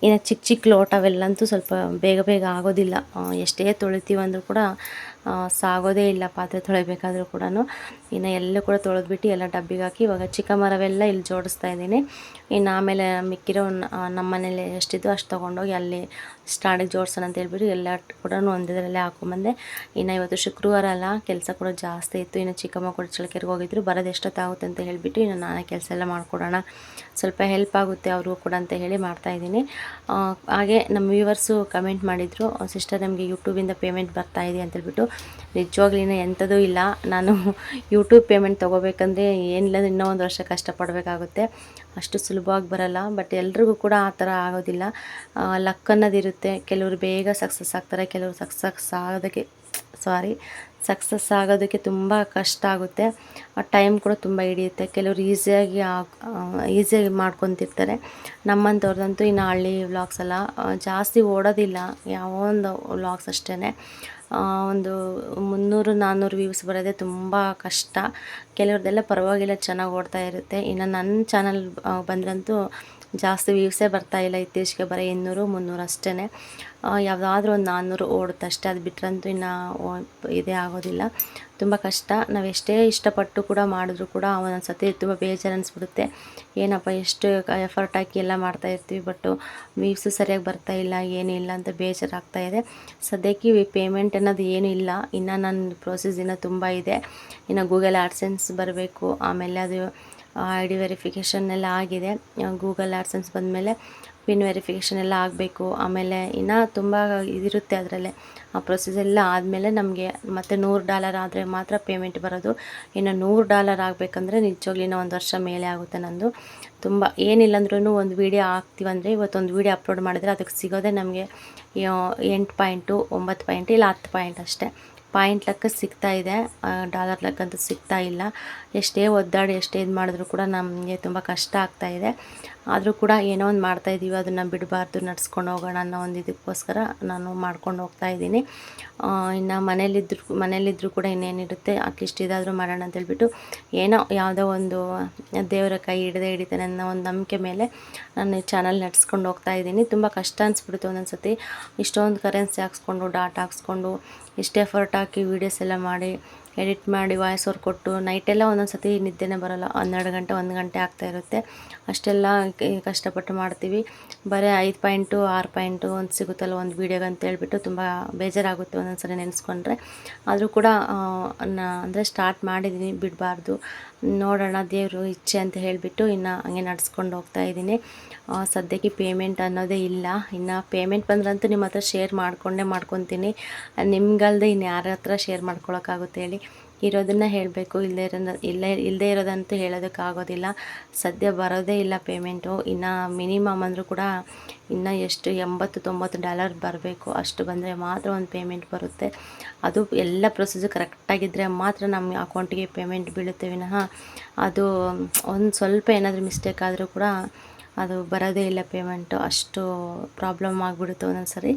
Speaker 1: ಇನ್ನು ಚಿಕ್ಕ ಲೋಟ ಅವೆಲ್ಲಂತೂ ಸ್ವಲ್ಪ ಬೇಗ ಆಗೋದಿಲ್ಲ. ಎಷ್ಟೇ ತೊಳಿತೀವಂದ್ರೂ ಕೂಡ ಸಾಗೋದೇ ಇಲ್ಲ ಪಾತ್ರೆ ತೊಳಿಬೇಕಾದ್ರೂ ಕೂಡ. ಇನ್ನು ಎಲ್ಲ ಕೂಡ ತೊಳೆದ್ಬಿಟ್ಟು ಎಲ್ಲ ಡಬ್ಬಿಗೆ ಹಾಕಿ ಇವಾಗ ಚಿಕ್ಕಮ್ಮರವೆಲ್ಲ ಇಲ್ಲಿ ಜೋಡಿಸ್ತಾ ಇದ್ದೀನಿ. ಇನ್ನು ಆಮೇಲೆ ಮಿಕ್ಕಿರೋ ನಮ್ಮ ಮನೇಲಿ ಎಷ್ಟಿದ್ದು ಅಷ್ಟು ತೊಗೊಂಡೋಗಿ ಅಲ್ಲಿ ಸ್ಟಾರ್ಟಿಗೆ ಜೋಡಿಸೋಣ ಅಂತ ಹೇಳ್ಬಿಟ್ಟು ಎಲ್ಲ ಕೂಡ ಒಂದರಲ್ಲೇ ಹಾಕೊಂಬಂದೆ. ಇನ್ನು ಇವತ್ತು ಶುಕ್ರವಾರ ಅಲ್ಲ, ಕೆಲಸ ಕೂಡ ಜಾಸ್ತಿ ಇತ್ತು. ಇನ್ನು ಚಿಕ್ಕಮ್ಮ ಕೂಡ ಚಳ್ಳಕೆರೆಗೆ ಹೋಗಿದ್ರು. ಬರೋದು ಎಷ್ಟೊತ್ತಾಗುತ್ತೆ ಅಂತ ಹೇಳಿಬಿಟ್ಟು ಇನ್ನು ನಾನೇ ಕೆಲಸ ಎಲ್ಲ ಮಾಡಿಕೊಡೋಣ, ಸ್ವಲ್ಪ ಹೆಲ್ಪ್ ಆಗುತ್ತೆ ಅವ್ರಿಗೂ ಕೂಡ ಅಂತ ಹೇಳಿ ಮಾಡ್ತಾಯಿದ್ದೀನಿ. ಹಾಗೆ ನಮ್ಮ ವ್ಯೂವರ್ಸು ಕಮೆಂಟ್ ಮಾಡಿದರು, ಸಿಸ್ಟರ್ ನಮಗೆ ಯೂಟ್ಯೂಬಿಂದ ಪೇಮೆಂಟ್ ಬರ್ತಾಯಿದೆ ಅಂತೇಳ್ಬಿಟ್ಟು. ನಿಜವಾಗ್ಲೂ ಎಂಥದೂ ಇಲ್ಲ. ನಾನು ಯೂಟ್ಯೂಬ್ ಪೇಮೆಂಟ್ ತೊಗೋಬೇಕಂದ್ರೆ ಏನಿಲ್ಲ, ಇನ್ನೂ 1 ವರ್ಷ ಕಷ್ಟಪಡಬೇಕಾಗುತ್ತೆ. ಅಷ್ಟು ಸುಲಭವಾಗಿ ಬರಲ್ಲ. ಬಟ್ ಎಲ್ರಿಗೂ ಕೂಡ ಆ ಥರ ಆಗೋದಿಲ್ಲ. ಲಕ್ ಅನ್ನೋದಿರುತ್ತೆ. ಕೆಲವರು ಬೇಗ ಸಕ್ಸಸ್ ಆಗ್ತಾರೆ, ಕೆಲವರು ಸಕ್ಸಸ್ ಆಗೋದಕ್ಕೆ ತುಂಬ ಕಷ್ಟ ಆಗುತ್ತೆ. ಆ ಟೈಮ್ ಕೂಡ ತುಂಬ ಹಿಡಿಯುತ್ತೆ. ಕೆಲವರು ಈಸಿಯಾಗಿ ಮಾಡ್ಕೊತಿರ್ತಾರೆ. ನಮ್ಮಂಥವ್ರದಂತೂ ಇನ್ನು ಹಳ್ಳಿ ವ್ಲಾಗ್ಸ್ ಎಲ್ಲ ಜಾಸ್ತಿ ಓಡೋದಿಲ್ಲ, ಯಾವೋ ಒಂದು ವ್ಲಾಗ್ಸ್ ಅಷ್ಟೇ. ಒಂದು 300-400 ವ್ಯೂಸ್ ಬರೋದೇ ತುಂಬ ಕಷ್ಟ. ಕೆಲವ್ರದ್ದೆಲ್ಲ ಪರವಾಗಿಲ್ಲ, ಚೆನ್ನಾಗಿ ಓಡ್ತಾ ಇರುತ್ತೆ. ಇನ್ನು ನನ್ನ ಚಾನಲ್ ಬಂದ್ರಂತೂ ಜಾಸ್ತಿ ವ್ಯೂಸೇ ಬರ್ತಾಯಿಲ್ಲ ಇತ್ತೀಚೆಗೆ, ಬರೀ 200 300 ಅಷ್ಟೇ. ಯಾವುದಾದ್ರೂ ಒಂದು 400 ಓಡುತ್ತೆ ಅಷ್ಟೇ. ಅದು ಬಿಟ್ರಂತೂ ಇನ್ನು ಇದೇ ಆಗೋದಿಲ್ಲ. ತುಂಬ ಕಷ್ಟ. ನಾವು ಎಷ್ಟೇ ಇಷ್ಟಪಟ್ಟು ಕೂಡ ಮಾಡಿದ್ರೂ ಕೂಡ ಒಂದೊಂದು ಸತಿ ತುಂಬ ಬೇಜಾರು ಅನಿಸ್ಬಿಡುತ್ತೆ. ಏನಪ್ಪ ಎಷ್ಟು ಎಫರ್ಟ್ ಹಾಕಿ ಎಲ್ಲ ಮಾಡ್ತಾಯಿರ್ತೀವಿ, ಬಟ್ಟು ವ್ಯೂಸು ಸರಿಯಾಗಿ ಬರ್ತಾಯಿಲ್ಲ, ಏನಿಲ್ಲ ಅಂತ ಬೇಜಾರಾಗ್ತಾಯಿದೆ. ಸದ್ಯಕ್ಕೆ ಪೇಮೆಂಟ್ ಅನ್ನೋದು ಏನೂ ಇಲ್ಲ. ಇನ್ನು ನನ್ನ ಪ್ರೋಸೆಸ್ ಇನ್ನೂ ತುಂಬ ಇದೆ. ಇನ್ನು ಗೂಗಲ್ ಆಡ್ಸೆನ್ಸ್ ಬರಬೇಕು, ಆಮೇಲೆ ಅದು ID ವೆರಿಫಿಕೇಷನ್ ಎಲ್ಲ ಆಗಿದೆ. ಗೂಗಲ್ ಆಡ್ಸೆನ್ಸ್ ಬಂದಮೇಲೆ ಪಿನ್ ವೆರಿಫಿಕೇಷನ್ ಎಲ್ಲ ಆಗಬೇಕು. ಆಮೇಲೆ ಇನ್ನೂ ತುಂಬ ಇದಿರುತ್ತೆ ಅದರಲ್ಲೇ. ಆ ಪ್ರೊಸೆಸ್ ಎಲ್ಲ ಆದಮೇಲೆ ನಮಗೆ ಮತ್ತೆ $100 ಆದರೆ ಮಾತ್ರ ಪೇಮೆಂಟ್ ಬರೋದು. ಇನ್ನು $100 ಆಗಬೇಕಂದ್ರೆ ನಿಜವಾಗ್ಲೂ ಇನ್ನೂ 1 ವರ್ಷ ಮೇಲೆ ಆಗುತ್ತೆ ನಂದು. ತುಂಬ ಏನಿಲ್ಲ ಅಂದ್ರೂ ಒಂದು ವೀಡಿಯೋ ಹಾಕ್ತೀವಂದರೆ, ಇವತ್ತೊಂದು ವೀಡಿಯೋ ಅಪ್ಲೋಡ್ ಮಾಡಿದ್ರೆ ಅದಕ್ಕೆ ಸಿಗೋದೇ ನಮಗೆ 8 ಪಾಯಿಂಟು 9 ಪಾಯಿಂಟ್ ಇಲ್ಲ 10 ಪಾಯಿಂಟ್ ಅಷ್ಟೇ. ಪಾಯಿಂಟ್ ಲೆಕ್ಕ ಸಿಗ್ತಾ ಇದೆ, ಡಾಲರ್ ಲೆಕ್ಕಂತೂ ಸಿಗ್ತಾ ಇಲ್ಲ. ಎಷ್ಟೇ ಒದ್ದಾಡಿ ಎಷ್ಟೇ ಇದು ಮಾಡಿದ್ರೂ ಕೂಡ ನಮಗೆ ತುಂಬ ಕಷ್ಟ ಆಗ್ತಾಯಿದೆ. ಆದರೂ ಕೂಡ ಏನೋ ಒಂದು ಮಾಡ್ತಾಯಿದ್ದೀವಿ, ಅದನ್ನು ಬಿಡಬಾರ್ದು, ನಡ್ಸ್ಕೊಂಡು ಹೋಗೋಣ ಅನ್ನೋ ಒಂದು ಇದಕ್ಕೋಸ್ಕರ ನಾನು ಮಾಡ್ಕೊಂಡು ಹೋಗ್ತಾಯಿದ್ದೀನಿ. ಇನ್ನು ಮನೇಲಿದ್ದರೂ ಕೂಡ ಇನ್ನೇನಿರುತ್ತೆ, ಅಟ್ಲೀಸ್ಟ್ ಇದಾದರೂ ಮಾಡೋಣ ಅಂತೇಳ್ಬಿಟ್ಟು ಏನೋ ಯಾವುದೋ ಒಂದು ದೇವರ ಕೈ ಹಿಡಿತಾನೆ ಅನ್ನೋ ಒಂದು ನಂಬಿಕೆ ಮೇಲೆ ನಾನು ಈ ಚಾನಲ್ ನಡ್ಸ್ಕೊಂಡು ಹೋಗ್ತಾಯಿದ್ದೀನಿ. ತುಂಬ ಕಷ್ಟ ಅನಿಸ್ಬಿಡುತ್ತೆ ಒಂದೊಂದು ಸತಿ. ಇಷ್ಟೊಂದು ಕರೆನ್ಸಿ ಹಾಕ್ಸ್ಕೊಂಡು ಡಾಟಾ ಹಾಕ್ಸ್ಕೊಂಡು ಇಷ್ಟು ಎಫರ್ಟ್ ಹಾಕಿ ವೀಡಿಯೋಸ್ ಎಲ್ಲ ಮಾಡಿ ಎಡಿಟ್ ಮಾಡಿ ವಾಯ್ಸ್ ಓವರ್ ಕೊಟ್ಟು ನೈಟೆಲ್ಲ ಒಂದೊಂದು ಸತಿ ನಿದ್ದೆನೇ ಬರೋಲ್ಲ. 12 ಗಂಟೆ 1 ಗಂಟೆ ಆಗ್ತಾಯಿರುತ್ತೆ. ಅಷ್ಟೆಲ್ಲ ಕಷ್ಟಪಟ್ಟು ಮಾಡ್ತೀವಿ. ಬರೀ 5 ಪಾಯಿಂಟು 6 ಪಾಯಿಂಟು ಒಂದು ಸಿಗುತ್ತಲ್ಲ ಒಂದು ವೀಡಿಯೋಗೆ ಅಂತೇಳ್ಬಿಟ್ಟು ತುಂಬ ಬೇಜಾರಾಗುತ್ತೆ ಒಂದೊಂದು ಸಲ ನೆನೆಸ್ಕೊಂಡ್ರೆ. ಆದರೂ ಕೂಡ ಅಂದರೆ ಸ್ಟಾರ್ಟ್ ಮಾಡಿದ್ದೀನಿ, ಬಿಡಬಾರ್ದು, ನೋಡೋಣ ದೇವರು ಇಚ್ಛೆ ಅಂತ ಹೇಳಿಬಿಟ್ಟು ಇನ್ನು ಹಂಗೆ ನಡ್ಸ್ಕೊಂಡು ಹೋಗ್ತಾಯಿದ್ದೀನಿ. ಸದ್ಯಕ್ಕೆ ಪೇಮೆಂಟ್ ಅನ್ನೋದೇ ಇಲ್ಲ. ಇನ್ನು ಪೇಮೆಂಟ್ ಬಂದ್ರಂತೂ ನಿಮ್ಮ ಹತ್ರ ಶೇರ್ ಮಾಡ್ಕೊತೀನಿ. ನಿಮ್ಗಲ್ದೆ ಇನ್ನು ಯಾರ ಹತ್ರ ಶೇರ್ ಮಾಡ್ಕೊಳಕ್ಕಾಗುತ್ತೆ ಹೇಳಿ. ಇರೋದನ್ನು ಹೇಳಬೇಕು, ಇಲ್ಲದೇ ಇರೋದಂತೂ ಹೇಳೋದಕ್ಕಾಗೋದಿಲ್ಲ. ಸದ್ಯ ಬರೋದೇ ಇಲ್ಲ ಪೇಮೆಂಟು. ಇನ್ನು ಮಿನಿಮಮ್ ಅಂದರೂ ಕೂಡ ಇನ್ನು ಎಷ್ಟು $80-90 ಬರಬೇಕು. ಅಷ್ಟು ಬಂದರೆ ಮಾತ್ರ ಒಂದು ಪೇಮೆಂಟ್ ಬರುತ್ತೆ. ಅದು ಎಲ್ಲ ಪ್ರೊಸೀಜರ್ ಕರೆಕ್ಟಾಗಿದ್ದರೆ ಮಾತ್ರ ನಮ್ಮ ಅಕೌಂಟಿಗೆ ಪೇಮೆಂಟ್ ಬೀಳುತ್ತೆ ವಿನಃ ಅದು ಒಂದು ಸ್ವಲ್ಪ ಏನಾದರೂ ಮಿಸ್ಟೇಕ್ ಆದರೂ ಕೂಡ ಅದು ಬರೋದೇ ಇಲ್ಲ ಪೇಮೆಂಟು. ಅಷ್ಟು ಪ್ರಾಬ್ಲಮ್ ಆಗಿಬಿಡುತ್ತೆ ಒಂದೊಂದು ಸರಿ.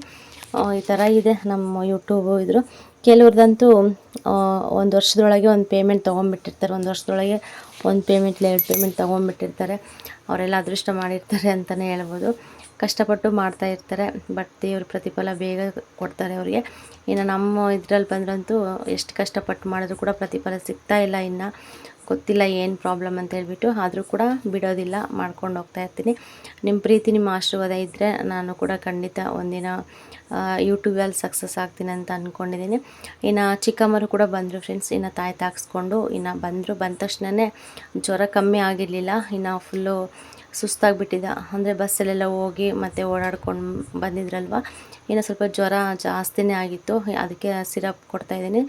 Speaker 1: ಈ ಥರ ಇದೆ ನಮ್ಮ ಯೂಟ್ಯೂಬು ಇದ್ರು. ಕೆಲವ್ರದ್ದಂತೂ 1 ವರ್ಷದೊಳಗೆ ಒಂದು ಪೇಮೆಂಟ್ ತೊಗೊಂಡ್ಬಿಟ್ಟಿರ್ತಾರೆ. 1 ವರ್ಷದೊಳಗೆ 1 ಪೇಮೆಂಟ್ 2 ಪೇಮೆಂಟ್ ತೊಗೊಂಡ್ಬಿಟ್ಟಿರ್ತಾರೆ. ಅವರೆಲ್ಲ ಅದೃಷ್ಟ ಮಾಡಿರ್ತಾರೆ ಅಂತಲೇ ಹೇಳ್ಬೋದು. ಕಷ್ಟಪಟ್ಟು ಮಾಡ್ತಾಯಿರ್ತಾರೆ, ಬಟ್ ದೇವ್ರ ಪ್ರತಿಫಲ ಬೇಗ ಕೊಡ್ತಾರೆ ಅವರಿಗೆ. ಇನ್ನು ನಮ್ಮ ಇದರಲ್ಲಿ ಬಂದ್ರಂತೂ ಎಷ್ಟು ಕಷ್ಟಪಟ್ಟು ಮಾಡಿದ್ರು ಕೂಡ ಪ್ರತಿಫಲ ಸಿಗ್ತಾ ಇಲ್ಲ. ಇನ್ನು ಗೊತ್ತಿಲ್ಲ ಏನು ಪ್ರಾಬ್ಲಮ್ ಅಂತ ಹೇಳ್ಬಿಟ್ಟು. ಆದರೂ ಕೂಡ ಬಿಡೋದಿಲ್ಲ, ಮಾಡ್ಕೊಂಡು ಹೋಗ್ತಾಯಿರ್ತೀನಿ. ನಿಮ್ಮ ಪ್ರೀತಿ ನಿಮ್ಮ ಆಶೀರ್ವಾದ ಇದ್ದರೆ ನಾನು ಕೂಡ ಖಂಡಿತ ಒಂದಿನ ಯೂಟ್ಯೂಬಲ್ಲಿ ಸಕ್ಸಸ್ ಆಗ್ತೀನಿ ಅಂತ ಅಂದ್ಕೊಂಡಿದ್ದೀನಿ. ಇನ್ನು ಚಿಕ್ಕಮ್ಮರು ಕೂಡ ಬಂದರು ಫ್ರೆಂಡ್ಸ್. ಇನ್ನು ತಾಯಿ ತಾಗಿಸ್ಕೊಂಡು ಇನ್ನು ಬಂದ ತಕ್ಷಣವೇ ಜ್ವರ ಕಮ್ಮಿ ಆಗಿರಲಿಲ್ಲ. ಇನ್ನು ಫುಲ್ಲು ಸುಸ್ತಾಗಿಬಿಟ್ಟಿದ್ದ. ಅಂದರೆ ಬಸ್ಸಲ್ಲೆಲ್ಲ ಹೋಗಿ ಮತ್ತು ಓಡಾಡ್ಕೊಂಡು ಬಂದಿದ್ರಲ್ವ, ಇನ್ನು ಸ್ವಲ್ಪ ಜ್ವರ ಜಾಸ್ತಿನೇ ಆಗಿತ್ತು. ಅದಕ್ಕೆ ಸಿರಪ್ ಕೊಡ್ತಾಯಿದ್ದೀನಿ.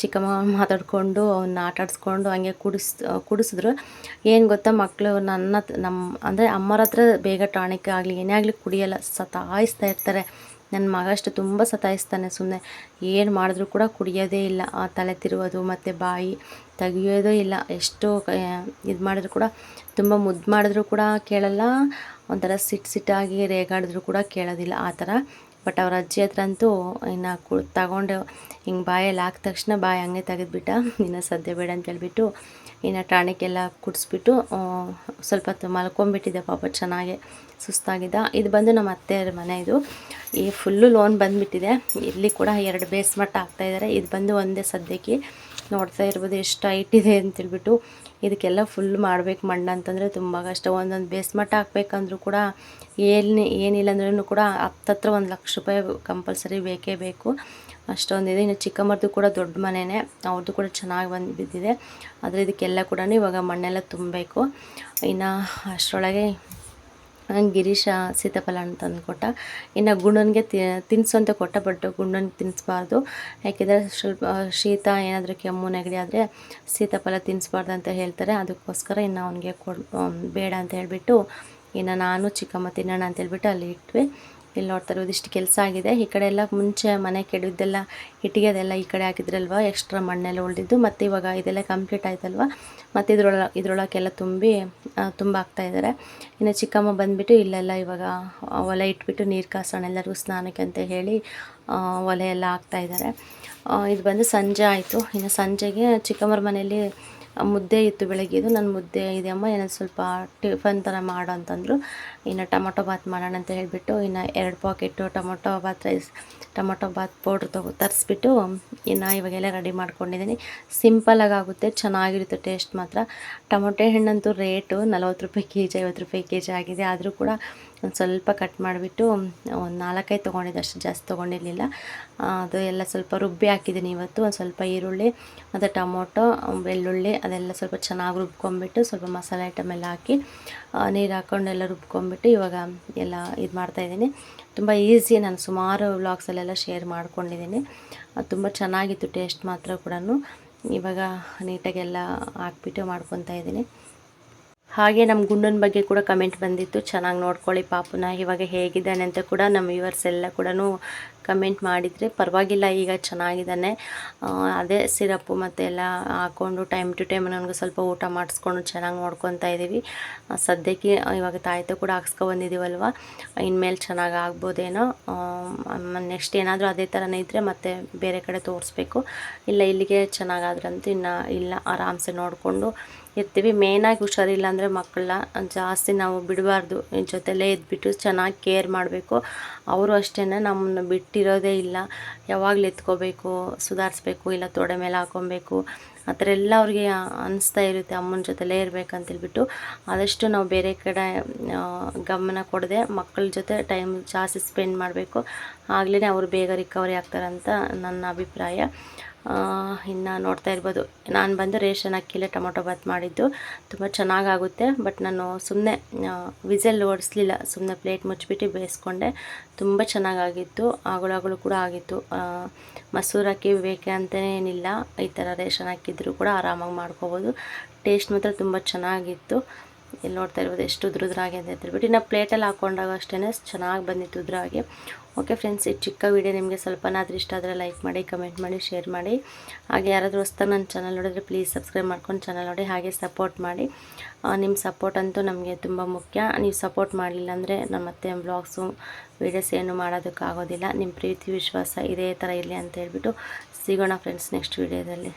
Speaker 1: ಚಿಕ್ಕಮ್ಮ ಮಾತಾಡಿಕೊಂಡು ಅವನ್ನ ಆಟಾಡಿಸ್ಕೊಂಡು ಹಂಗೆ ಕುಡಿಸಿದ್ರು. ಏನು ಗೊತ್ತಾ, ಮಕ್ಕಳು ನಮ್ಮ ಅಂದರೆ ಅಮ್ಮರ ಹತ್ರ ಬೇಗ ಟಾನಿಕ್ ಆಗಲಿ ಏನೇ ಆಗಲಿ ಕುಡಿಯೋಲ್ಲ, ಸತಾಯಿಸ್ತಾ ಇರ್ತಾರೆ. ನನ್ನ ಮಗ ಅಷ್ಟು ತುಂಬ ಸತಾಯಿಸ್ತಾನೆ. ಸುಮ್ಮನೆ ಏನು ಮಾಡಿದ್ರೂ ಕೂಡ ಕುಡಿಯೋದೇ ಇಲ್ಲ. ತಲೆ ತಿರುವುದು ಮತ್ತು ಬಾಯಿ ತೆಗಿಯೋದೇ ಇಲ್ಲ. ಎಷ್ಟು ಇದು ಮಾಡಿದ್ರು ಕೂಡ, ತುಂಬ ಮುದ್ದು ಮಾಡಿದ್ರು ಕೂಡ ಕೇಳಲ್ಲ. ಒಂಥರ ಸಿಟ್ಟಾಗಿ ರೇಗಾಡಿದ್ರು ಕೂಡ ಕೇಳೋದಿಲ್ಲ ಆ ಥರ. ಬಟ್ ಅವ್ರ ಅಜ್ಜಿ ಹತ್ರ ಅಂತೂ ಇನ್ನು ತಗೊಂಡು ಹಿಂಗೆ ಬಾಯಲ್ಲಿ ಹಾಕಿದ ತಕ್ಷಣ ಬಾಯಿ ಹಂಗೆ ತೆಗೆದ್ಬಿಟ್ಟ. ಇನ್ನು ಸದ್ಯ ಬೇಡ ಅಂತೇಳ್ಬಿಟ್ಟು ಇನ್ನು ಟಾನಿಕ್ ಎಲ್ಲ ಕುಡಿಸ್ಬಿಟ್ಟು ಸ್ವಲ್ಪ ಹೊತ್ತು ಮಲ್ಕೊಂಡ್ಬಿಟ್ಟಿದ್ದೆ ಪಾಪ, ಚೆನ್ನಾಗೆ ಸುಸ್ತಾಗಿದ್ದ. ಇದು ಬಂದು ನಮ್ಮ ಅತ್ತೆಯರ ಮನೆ. ಇದು ಈ ಫುಲ್ಲು ಲೋನ್ ಬಂದುಬಿಟ್ಟಿದೆ. ಇಲ್ಲಿ ಕೂಡ 2 ಬೇಸ್ಮಟ್ಟ ಹಾಕ್ತಾಯಿದ್ದಾರೆ. ಇದು ಬಂದು ಒಂದೇ ಸದ್ಯಕ್ಕೆ. ನೋಡ್ತಾ ಇರ್ಬೋದು ಎಷ್ಟು ಹೈಟ್ ಇದೆ ಅಂತೇಳ್ಬಿಟ್ಟು. ಇದಕ್ಕೆಲ್ಲ ಫುಲ್ ಮಾಡಬೇಕು ಮಣ್ಣು ಅಂತಂದರೆ ತುಂಬ ಕಷ್ಟ. ಒಂದೊಂದು ಬೇಸ್ಮಟ್ಟ ಹಾಕ್ಬೇಕಂದ್ರೂ ಕೂಡ ಏನಿಲ್ಲ ಅಂದ್ರೂ ಕೂಡ ಹತ್ತತ್ರ $1,00,000 ಕಂಪಲ್ಸರಿ ಬೇಕೇ ಬೇಕು. ಅಷ್ಟೊಂದಿದೆ. ಇನ್ನು ಚಿಕ್ಕಮ್ಮರದು ಕೂಡ ದೊಡ್ಡ ಮನೆಯೇ, ಅವ್ರದ್ದು ಕೂಡ ಚೆನ್ನಾಗಿ ಬಿದ್ದಿದೆ. ಆದರೆ ಇದಕ್ಕೆಲ್ಲ ಕೂಡ ಇವಾಗ ಮಣ್ಣೆಲ್ಲ ತುಂಬಬೇಕು. ಇನ್ನು ಅಷ್ಟರೊಳಗೆ ಗಿರೀಶ ಸೀತಾಫಲ ಅಂತ ತಂದುಕೊಟ್ಟ. ಇನ್ನು ಗುಂಡನಿಗೆ ತಿನ್ನಿಸು ಅಂತ ಕೊಟ್ಟ, ಬಟ್ ಗುಂಡನಿಗೆ ತಿನ್ನಿಸ್ಬಾರ್ದು. ಯಾಕೆಂದರೆ ಸ್ವಲ್ಪ ಶೀತ ಏನಾದರೂ ಕೆಮ್ಮು ನೆಗಡಿ ಆದರೆ ಸೀತಾಫಲ ತಿನ್ನಿಸ್ಬಾರ್ದು ಅಂತ ಹೇಳ್ತಾರೆ. ಅದಕ್ಕೋಸ್ಕರ ಇನ್ನು ಅವನಿಗೆ ಬೇಡ ಅಂತ ಹೇಳಿಬಿಟ್ಟು ಇನ್ನು ನಾನು ಚಿಕ್ಕಮ್ಮ ತಿನ್ನೋಣ ಅಂತೇಳ್ಬಿಟ್ಟು ಅಲ್ಲಿ ಇಟ್ವಿ. ಇಲ್ಲಿ ನೋಡ್ತಾ ಇರೋದು ಇಷ್ಟು ಕೆಲಸ ಆಗಿದೆ. ಈ ಕಡೆ ಎಲ್ಲ ಮುಂಚೆ ಮನೆ ಕೆಡವಿದ್ದೆಲ್ಲ ಇಟ್ಟಿಗೆ ಅದೆಲ್ಲ ಈ ಕಡೆ ಹಾಕಿದ್ರಲ್ವ, ಎಕ್ಸ್ಟ್ರಾ ಮಣ್ಣೆಲ್ಲ ಉಳಿದಿದ್ದು. ಮತ್ತು ಇವಾಗ ಇದೆಲ್ಲ ಕಂಪ್ಲೀಟ್ ಆಯ್ತಲ್ವ, ಮತ್ತು ಇದ್ರೊಳಗೆಲ್ಲ ತುಂಬ ಹಾಕ್ತಾಯಿದ್ದಾರೆ. ಇನ್ನು ಚಿಕ್ಕಮ್ಮ ಬಂದುಬಿಟ್ಟು ಇಲ್ಲೆಲ್ಲ ಇವಾಗ ಒಲೆ ಇಟ್ಬಿಟ್ಟು ನೀರು ಕಾಸೋಣ ಎಲ್ಲರಿಗೂ ಸ್ನಾನಕ್ಕೆ ಅಂತ ಹೇಳಿ ಒಲೆ ಎಲ್ಲ ಹಾಕ್ತಾಯಿದ್ದಾರೆ. ಇದು ಬಂದು ಸಂಜೆ ಆಯಿತು. ಇನ್ನು ಸಂಜೆಗೆ ಚಿಕ್ಕಮ್ಮರ ಮನೆಯಲ್ಲಿ ಮುದ್ದೆ ಇತ್ತು ಬೆಳಗ್ಗೆದು. ನನ್ನ ಮುದ್ದೆ ಇದೆ ಅಮ್ಮ, ಏನಾದ್ರು ಸ್ವಲ್ಪ ಟಿಫನ್ ಥರ ಮಾಡು ಅಂತಂದರು. ಇನ್ನು ಟೊಮೊಟೊ ಬಾತ್ ಮಾಡೋಣ ಅಂತ ಹೇಳಿಬಿಟ್ಟು ಇನ್ನು 2 ಪಾಕೆಟು ಟೊಮೊಟೊ ಬಾತ್ ಪೌಡ್ರ್ ತರಿಸ್ಬಿಟ್ಟು ಇನ್ನು ಇವಾಗೆಲ್ಲ ರೆಡಿ ಮಾಡ್ಕೊಂಡಿದ್ದೀನಿ. ಸಿಂಪಲಾಗಿ ಆಗುತ್ತೆ, ಚೆನ್ನಾಗಿರುತ್ತೆ ಟೇಸ್ಟ್ ಮಾತ್ರ. ಟೊಮೊಟೊ ಹಣ್ಣಂತೂ ರೇಟು 40 ರೂಪಾಯಿ ಕೆಜಿ, 50 ರೂಪಾಯಿ ಕೆಜಿ ಆಗಿದೆ. ಆದರೂ ಕೂಡ ಒಂದು ಸ್ವಲ್ಪ ಕಟ್ ಮಾಡಿಬಿಟ್ಟು ಒಂದು 4-5 ತೊಗೊಂಡಿದ್ದೆ, ಅಷ್ಟು ಜಾಸ್ತಿ ತೊಗೊಂಡಿರಲಿಲ್ಲ. ಅದು ಎಲ್ಲ ಸ್ವಲ್ಪ ರುಬ್ಬಿ ಹಾಕಿದ್ದೀನಿ ಇವತ್ತು. ಒಂದು ಸ್ವಲ್ಪ ಈರುಳ್ಳಿ ಮತ್ತು ಟೊಮೊಟೊ, ಬೆಳ್ಳುಳ್ಳಿ ಅದೆಲ್ಲ ಸ್ವಲ್ಪ ಚೆನ್ನಾಗಿ ರುಬ್ಕೊಂಬಿಟ್ಟು ಸ್ವಲ್ಪ ಮಸಾಲೆ ಐಟಮ್ ಎಲ್ಲ ಹಾಕಿ ನೀರು ಹಾಕ್ಕೊಂಡು ಎಲ್ಲ ರುಬ್ಕೊಂಬಿಟ್ಟು ಇವಾಗ ಎಲ್ಲ ಇದು ಮಾಡ್ತಾಯಿದ್ದೀನಿ. ತುಂಬ ಈಸಿ. ನಾನು ಸುಮಾರು ವ್ಲಾಗ್ಸಲ್ಲೆಲ್ಲ ಶೇರ್ ಮಾಡ್ಕೊಂಡಿದ್ದೀನಿ. ತುಂಬ ಚೆನ್ನಾಗಿತ್ತು ಟೇಸ್ಟ್ ಮಾತ್ರ ಕೂಡ. ಇವಾಗ ನೀಟಾಗೆಲ್ಲ ಹಾಕ್ಬಿಟ್ಟು ಮಾಡ್ಕೊತಾ ಇದ್ದೀನಿ. ಹಾಗೆ ನಮ್ಮ ಗುಂಡನ ಬಗ್ಗೆ ಕೂಡ ಕಮೆಂಟ್ ಬಂದಿತ್ತು, ಚೆನ್ನಾಗಿ ನೋಡ್ಕೊಳ್ಳಿ ಪಾಪುನ, ಇವಾಗ ಹೇಗಿದ್ದಾನೆ ಅಂತ ಕೂಡ ನಮ್ಮ ವ್ಯೂವರ್ಸ್ ಎಲ್ಲ ಕೂಡ ಕಮೆಂಟ್ ಮಾಡಿದರೆ. ಪರವಾಗಿಲ್ಲ, ಈಗ ಚೆನ್ನಾಗಿದ್ದಾನೆ. ಅದೇ ಸಿರಪ್ಪು ಮತ್ತು ಎಲ್ಲ ಹಾಕ್ಕೊಂಡು ಟೈಮ್ ಟು ಟೈಮ್ ನನಗೆ ಸ್ವಲ್ಪ ಊಟ ಮಾಡಿಸ್ಕೊಂಡು ಚೆನ್ನಾಗಿ ನೋಡ್ಕೊತಾ ಇದ್ದೀವಿ. ಸದ್ಯಕ್ಕೆ ಇವಾಗ ತಾಯಿತ ಕೂಡ ಹಾಕ್ಸ್ಕೊಬಂದಿದ್ದೀವಲ್ವ, ಇನ್ಮೇಲೆ ಚೆನ್ನಾಗಿ ಆಗ್ಬೋದೇನೋ. ನೆಕ್ಸ್ಟ್ ಏನಾದರೂ ಅದೇ ಥರನೇ ಇದ್ದರೆ ಮತ್ತೆ ಬೇರೆ ಕಡೆ ತೋರಿಸ್ಬೇಕು. ಇಲ್ಲ ಇಲ್ಲಿಗೆ ಚೆನ್ನಾಗಾದ್ರಂತೂ ಇನ್ನು ಇಲ್ಲ, ಆರಾಮ್ಸೆ ನೋಡಿಕೊಂಡು ಇರ್ತೀವಿ. ಮೇಯ್ನಾಗಿ ಹುಷಾರಿಲ್ಲ ಅಂದರೆ ಮಕ್ಕಳನ್ನ ಜಾಸ್ತಿ ನಾವು ಬಿಡಬಾರ್ದು, ಜೊತೆಲೇ ಇದ್ಬಿಟ್ಟು ಚೆನ್ನಾಗಿ ಕೇರ್ ಮಾಡಬೇಕು. ಅವರು ಅಷ್ಟೇ ನಮ್ಮನ್ನು ಬಿಟ್ಟಿರೋದೇ ಇಲ್ಲ. ಯಾವಾಗಲೂ ಎತ್ಕೋಬೇಕು, ಸುಧಾರಿಸ್ಬೇಕು, ಇಲ್ಲ ತೊಡೆ ಮೇಲೆ ಹಾಕ್ಕೊಬೇಕು, ಆ ಥರ ಎಲ್ಲ ಅವ್ರಿಗೆ ಅನಿಸ್ತಾ ಇರುತ್ತೆ ಅಮ್ಮನ ಜೊತೆಲೇ ಇರಬೇಕಂತೇಳ್ಬಿಟ್ಟು. ಆದಷ್ಟು ನಾವು ಬೇರೆ ಕಡೆ ಗಮನ ಕೊಡದೆ ಮಕ್ಕಳ ಜೊತೆ ಟೈಮ್ ಜಾಸ್ತಿ ಸ್ಪೆಂಡ್ ಮಾಡಬೇಕು. ಆಗಲೇ ಅವರು ಬೇಗ ರಿಕವರಿ ಆಗ್ತಾರಂತ ನನ್ನ ಅಭಿಪ್ರಾಯ. ಇನ್ನು ನೋಡ್ತಾ ಇರ್ಬೋದು, ನಾನು ಬಂದು ರೇಷನ್ ಅಕ್ಕಿಲೇ ಟೊಮೊಟೊ ಬಾತ್ ಮಾಡಿದ್ದು. ತುಂಬ ಚೆನ್ನಾಗಾಗುತ್ತೆ. ಬಟ್ ನಾನು ಸುಮ್ಮನೆ ವಿಸಲ್ ಓಡಿಸ್ಲಿಲ್ಲ, ಸುಮ್ಮನೆ ಪ್ಲೇಟ್ ಮುಚ್ಚಿಬಿಟ್ಟು ಬೇಯಿಸ್ಕೊಂಡೆ. ತುಂಬ ಚೆನ್ನಾಗಾಗಿತ್ತು, ಆಗಳು ಕೂಡ ಆಗಿತ್ತು. ಮಸೂರು ಅಕ್ಕಿ ಬೇಕೆ ಅಂತಲೇ ಏನಿಲ್ಲ, ಈ ಥರ ರೇಷನ್ ಹಾಕಿದ್ರು ಕೂಡ ಆರಾಮಾಗಿ ಮಾಡ್ಕೋಬೋದು. ಟೇಸ್ಟ್ ಮಾತ್ರ ತುಂಬ ಚೆನ್ನಾಗಿತ್ತು. ಇಲ್ಲಿ ನೋಡ್ತಾ ಇರ್ಬೋದು ಎಷ್ಟು ಉದ್ರುದ್ರಾಗಿ ಅಂತ ಹೇಳ್ಬಿಟ್ಟು. ಇನ್ನು ಪ್ಲೇಟಲ್ಲಿ ಹಾಕ್ಕೊಂಡಾಗ ಅಷ್ಟೇ ಚೆನ್ನಾಗಿ ಬಂದಿತ್ತು ಉದ್ರಾಗಿ. ಓಕೆ ಫ್ರೆಂಡ್ಸ್, ಈ ಚಿಕ್ಕ ವಿಡಿಯೋ ನಿಮಗೆ ಸ್ವಲ್ಪನಾದರೂ ಇಷ್ಟ ಆದರೆ ಲೈಕ್ ಮಾಡಿ, ಕಮೆಂಟ್ ಮಾಡಿ, ಶೇರ್ ಮಾಡಿ. ಹಾಗೆ ಯಾರಾದರೂ ಹೊಸ್ದಾಗಿ ನನ್ನ ಚಾನಲ್ ನೋಡಿದ್ರೆ ಪ್ಲೀಸ್ ಸಬ್ಸ್ಕ್ರೈಬ್ ಮಾಡ್ಕೊಂಡು ಚಾನಲ್ ನೋಡಿ, ಹಾಗೆ ಸಪೋರ್ಟ್ ಮಾಡಿ. ನಿಮ್ಮ ಸಪೋರ್ಟ್ ಅಂತೂ ನಮಗೆ ತುಂಬ ಮುಖ್ಯ. ನೀವು ಸಪೋರ್ಟ್ ಮಾಡಲಿಲ್ಲ ಅಂದರೆ ನಾನು ಮತ್ತೆ ಬ್ಲಾಗ್ಸು ವೀಡಿಯೋಸ್ ಏನು ಮಾಡೋದಕ್ಕಾಗೋದಿಲ್ಲ. ನಿಮ್ಮ ಪ್ರೀತಿ ವಿಶ್ವಾಸ ಇದೇ ಥರ ಇರಲಿ ಅಂತ ಹೇಳ್ಬಿಟ್ಟು ಸಿಗೋಣ ಫ್ರೆಂಡ್ಸ್ ನೆಕ್ಸ್ಟ್ ವೀಡಿಯೋದಲ್ಲಿ.